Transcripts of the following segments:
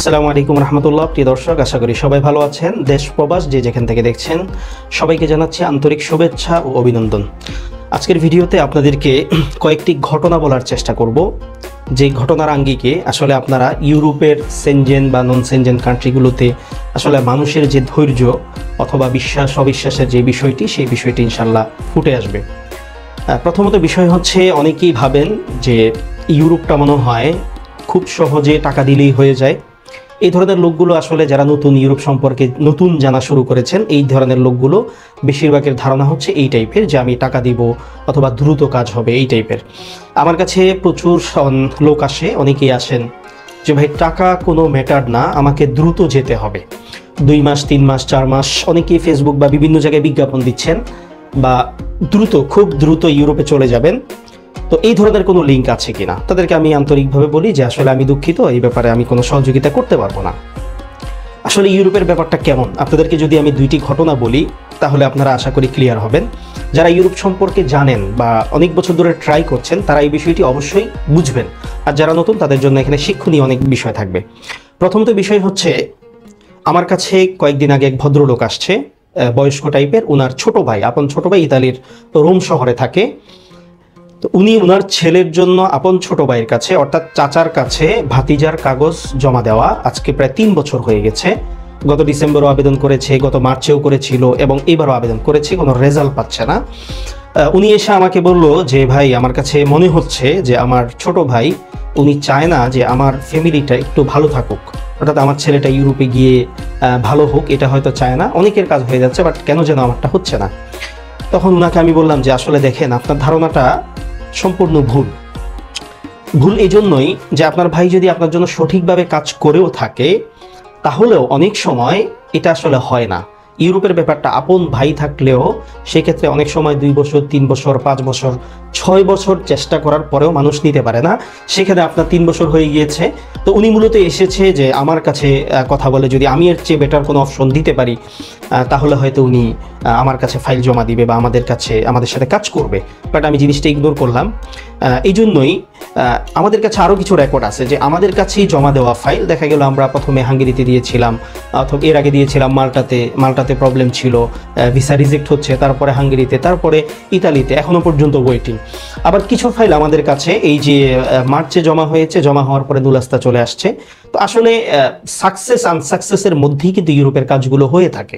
আসসালামু আলাইকুম রহমতুল্লাহ। প্রিয় দর্শক, আশা করি সবাই ভালো আছেন। দেশ প্রবাস যে যেখান থেকে দেখছেন সবাইকে জানাচ্ছি আন্তরিক শুভেচ্ছা ও অভিনন্দন। আজকের ভিডিওতে আপনাদেরকে কয়েকটি ঘটনা বলার চেষ্টা করব, যে ঘটনার আঙ্গিকে আসলে আপনারা ইউরোপের সেনজেন বা নন সেনজেন কান্ট্রিগুলোতে আসলে মানুষের যে ধৈর্য অথবা বিশ্বাস অবিশ্বাসের যে বিষয়টি, সেই বিষয়টি ইনশাল্লাহ ফুটে আসবে। প্রথমত বিষয় হচ্ছে, অনেকেই ভাবেন যে ইউরোপটা মনে হয় খুব সহজে টাকা দিলেই হয়ে যায়। এই ধরনের লোকগুলো আসলে যারা নতুন ইউরোপ সম্পর্কে নতুন জানা শুরু করেছেন, এই ধরনের লোকগুলো বেশিরভাগের ধারণা হচ্ছে এই টাইপের, যে আমি টাকা দিব অথবা দ্রুত কাজ হবে এই টাইপের। আমার কাছে প্রচুর লোক আসে, অনেকেই আসেন যে ভাই টাকা কোনো ম্যাটার না, আমাকে দ্রুত যেতে হবে, 2 মাস 3 মাস 4 মাস, অনেকেই ফেসবুক বা বিভিন্ন জায়গায় বিজ্ঞাপন দিচ্ছেন বা দ্রুত খুব দ্রুত ইউরোপে চলে যাবেন। তো এই ধরনের কোনো লিঙ্ক আছে কিনা, তাদেরকে আমি আন্তরিকভাবে বলি যে আসলে আমি দুঃখিত, এই ব্যাপারে আমি কোনো সহযোগিতা করতে পারবো না। আসলে ইউরোপের ব্যাপারটা কেমন, আপনাদেরকে যদি আমি 2টি ঘটনা বলি তাহলে আপনারা আশা করি ক্লিয়ার হবেন। যারা ইউরোপ সম্পর্কে জানেন বা অনেক বছর ধরে ট্রাই করছেন, তারা এই বিষয়টি অবশ্যই বুঝবেন, আর যারা নতুন তাদের জন্য এখানে শিক্ষণীয় অনেক বিষয় থাকবে। প্রথমত বিষয় হচ্ছে, আমার কাছে কয়েকদিন আগে এক ভদ্রলোক আসছে, বয়স্ক টাইপের। ওনার ছোট ভাই, আপন ছোট ভাই ইতালির রোম শহরে থাকে। তো উনি ওনার ছেলের জন্য আপন ছোট ভাইয়ের কাছে, অর্থাৎ চাচার কাছে ভাতিজার কাগজ জমা দেওয়া আজকে প্রায় 3 বছর হয়ে গেছে। গত ডিসেম্বরও আবেদন করেছে, গত মার্চেও করেছিল এবং এবারও আবেদন করেছে, কোনো রেজাল্ট পাচ্ছে না। উনি এসে আমাকে বলল যে ভাই, আমার কাছে মনে হচ্ছে যে আমার ছোট ভাই উনি চায় না যে আমার ফ্যামিলিটা একটু ভালো থাকুক, অর্থাৎ আমার ছেলেটা ইউরোপে গিয়ে ভালো হোক, এটা হয়তো চায় না। অনেকের কাজ হয়ে যাচ্ছে, বাট কেন যেন আমারটা হচ্ছে না। তখন ওনাকে আমি বললাম যে আসলে দেখেন, আপনার ধারণাটা সম্পূর্ণ ভুল এই জন্যই যে আপনার ভাই যদি আপনার জন্য সঠিকভাবে কাজ করেও থাকে, তাহলেও অনেক সময় এটা আসলে হয় না। ইউরোপের ব্যাপারটা, আপন ভাই থাকলেও সেক্ষেত্রে অনেক সময় 2 বছর 3 বছর 5 বছর 6 বছর চেষ্টা করার পরেও মানুষ নিতে পারে না। সেখানে আপনার 3 বছর হয়ে গিয়েছে। তো উনি মূলত এসেছে যে আমার কাছে কথা বলে, যদি আমি এর চেয়ে বেটার কোনো অপশন দিতে পারি তাহলে হয়তো উনি আমার কাছে ফাইল জমা দিবে বা আমাদের সাথে কাজ করবে। বাট আমি জিনিসটা ইগনোর করলাম। এই জন্যই আমাদের কাছে আরও কিছু রেকর্ড আছে যে আমাদের কাছেই জমা দেওয়া ফাইল, দেখা গেল আমরা প্রথমে হাঙ্গেরিতে দিয়েছিলাম, অথবা এর আগে দিয়েছিলাম মাল্টাতে প্রবলেম ছিল, ভিসা রিজেক্ট হচ্ছে, তারপরে হাঙ্গেরিতে, তারপরে ইতালিতে, এখনো পর্যন্ত ওয়েটিং। আবার কিছু ফাইল আমাদের কাছে এই যে মার্চে জমা হয়েছে, জমা হওয়ার পরে দুলাস্তা চলে আসছে। তো আসলে সাকসেস আনসাকসেসের মধ্যেই কিন্তু ইউরোপের কাজগুলো হয়ে থাকে।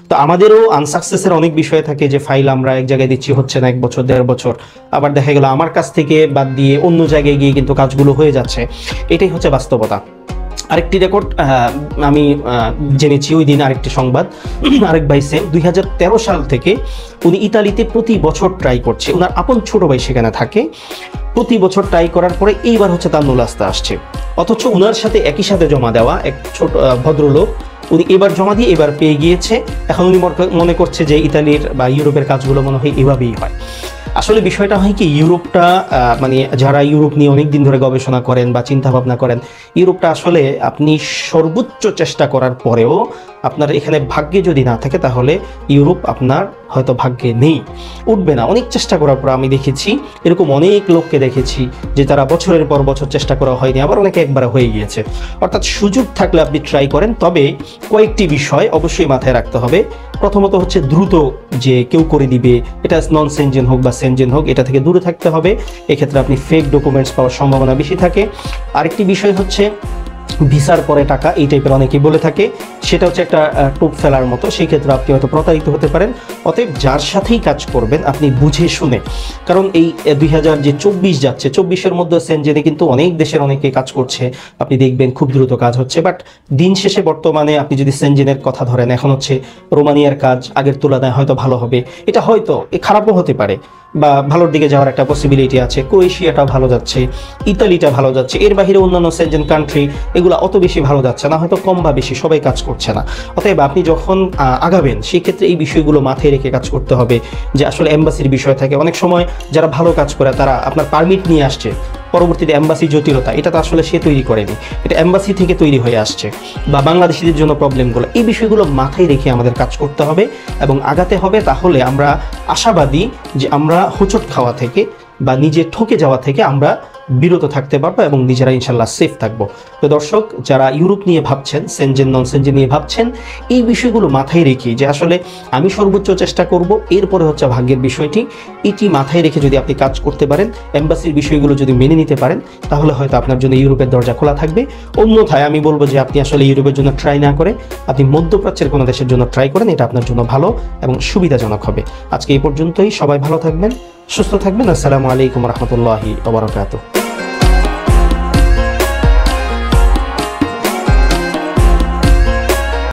তো আমাদেরও আনসাকসেসের অনেক বিষয় থাকে, যে ফাইল আমরা এক জায়গায় দিচ্ছি, হচ্ছে না 1 বছর 1.5 বছর, আবার দেখা গেল আমার কাছ থেকে বাদ দিয়ে অন্য জায়গায় গিয়ে কিন্তু কাজগুলো হয়ে যাচ্ছে। এটাই হচ্ছে বাস্তবতা। আরেকটি রেকর্ড আমি জেনেছি ওই দিন, আরেকটি সংবাদ, আরেক ভাই সেম 2013 সাল থেকে উনি ইতালিতে প্রতি বছর ট্রাই করছে। ওনার আপন ছোট ভাই সেখানে থাকে, প্রতি বছর ট্রাই করার পরে এইবার হচ্ছে তার নুলাস্তা আসছে। অথচ ওনার সাথে একই সাথে জমা দেওয়া এক ছোট ভদ্রলোক, উনি এবার জমা দিয়ে এবার পেয়ে গিয়েছে। এখন উনি মনে করছে যে ইতালির বা ইউরোপের কাজগুলো মনে হয় এভাবেই হয়। আসলে বিষয়টা হয় কি, ইউরোপটা মানে যারা ইউরোপ নিয়ে অনেক দিন ধরে গবেষণা করেন বা চিন্তা ভাবনা করেন, ইউরোপটা আসলে আপনি সর্বোচ্চ চেষ্টা করার পরেও আপনার এখানে ভাগ্যে যদি না থাকে, তাহলে ইউরোপ আপনার হয়তো ভাগ্যে নেই, উঠবে না। অনেক চেষ্টা করার পর আমি দেখেছি, এরকম অনেক লোককে দেখেছি যে তারা বছরের পর বছর চেষ্টা করা হয়নি, আবার অনেকে একবার হয়ে গিয়েছে। অর্থাৎ সুযোগ থাকলে আপনি ট্রাই করেন, তবে কয়েকটি বিষয় অবশ্যই মাথায় রাখতে হবে। প্রথমত হচ্ছে দ্রুত যে কেউ করে দিবে, এটা নন সেনজেন হোক বা সেনজেন হোক, এটা থেকে দূরে থাকতে হবে। এক্ষেত্রে আপনি ফেক ডকুমেন্টস পাওয়ার সম্ভাবনা বেশি থাকে। আরেকটি বিষয় হচ্ছে ভিসার পরে টাকা, এই টাইপের অনেকেই বলে থাকে, সেটা হচ্ছে একটা টোপ ফেলার মতো। সেই ক্ষেত্রে আপনি হয়তো প্রতারিত হতে পারেন। অতএব যার সাথেই কাজ করবেন আপনি বুঝে শুনে, কারণ এই 2024 যাচ্ছে, 24-এর মধ্যে সেনজেনে কিন্তু অনেক দেশের অনেকে কাজ করছে, আপনি দেখবেন খুব দ্রুত কাজ হচ্ছে। বাট দিন শেষে বর্তমানে আপনি যদি সেনজেনের কথা ধরেন, এখন হচ্ছে রোমানিয়ার কাজ আগের তুলনায় হয়তো ভালো হবে, এটা হয়তো খারাপও হতে পারে, বা ভালোর দিকে যাওয়ার একটা পসিবিলিটি আছে। ক্রোয়েশিয়াটা ভালো যাচ্ছে, ইতালিটা ভালো যাচ্ছে, এর বাইরে অন্যান্য সেনজেন কান্ট্রি এগুলো অত বেশি ভালো যাচ্ছে না, হয়তো কম বা বেশি সবাই কাজ করছে না। অতএব আপনি যখন আগাবেন, সেই ক্ষেত্রে এই বিষয়গুলো মাথায় রেখে কাজ করতে হবে। যে আসলে এম্বাসির বিষয় থাকে, অনেক সময় যারা ভালো কাজ করে তারা আপনার পারমিট নিয়ে আসছে, পরবর্তীতে এম্বাসি জটিলতা, এটা তো আসলে সে তৈরি করেনি, এটা এম্বাসি থেকে তৈরি হয়ে আসছে, বা বাংলাদেশিদের জন্য প্রবলেমগুলো, এই বিষয়গুলো মাথায় রেখে আমাদের কাজ করতে হবে এবং আগাতে হবে। তাহলে আমরা আশাবাদী যে আমরা হোঁচট খাওয়া থেকে বা নিজে ঠকে যাওয়া থেকে আমরা বিরত থাকতে পারবো এবং নিজেরা ইনশাল্লাহ সেফ থাকবো। তো দর্শক, যারা ইউরোপ নিয়ে ভাবছেন, সেনজেন নন সেনজেন নিয়ে ভাবছেন, এই বিষয়গুলো মাথায় রেখে যে আসলে আমি সর্বোচ্চ চেষ্টা করব, এরপরে হচ্ছে ভাগ্যের বিষয়টি, এটি মাথায় রেখে যদি আপনি কাজ করতে পারেন, এম্বাসির বিষয়গুলো যদি মেনে নিতে পারেন, তাহলে হয়তো আপনার জন্য ইউরোপের দরজা খোলা থাকবে। অন্যথায় আমি বলবো যে আপনি আসলে ইউরোপের জন্য ট্রাই না করে আপনি মধ্যপ্রাচ্যের কোনো দেশের জন্য ট্রাই করেন, এটা আপনার জন্য ভালো এবং সুবিধাজনক হবে। আজকে এই পর্যন্তই, সবাই ভালো থাকবেন, সুস্থ থাকবেন। আসসালামু আলাইকুম রহমতুল্লাহি ওয়া বারাকাতুহু।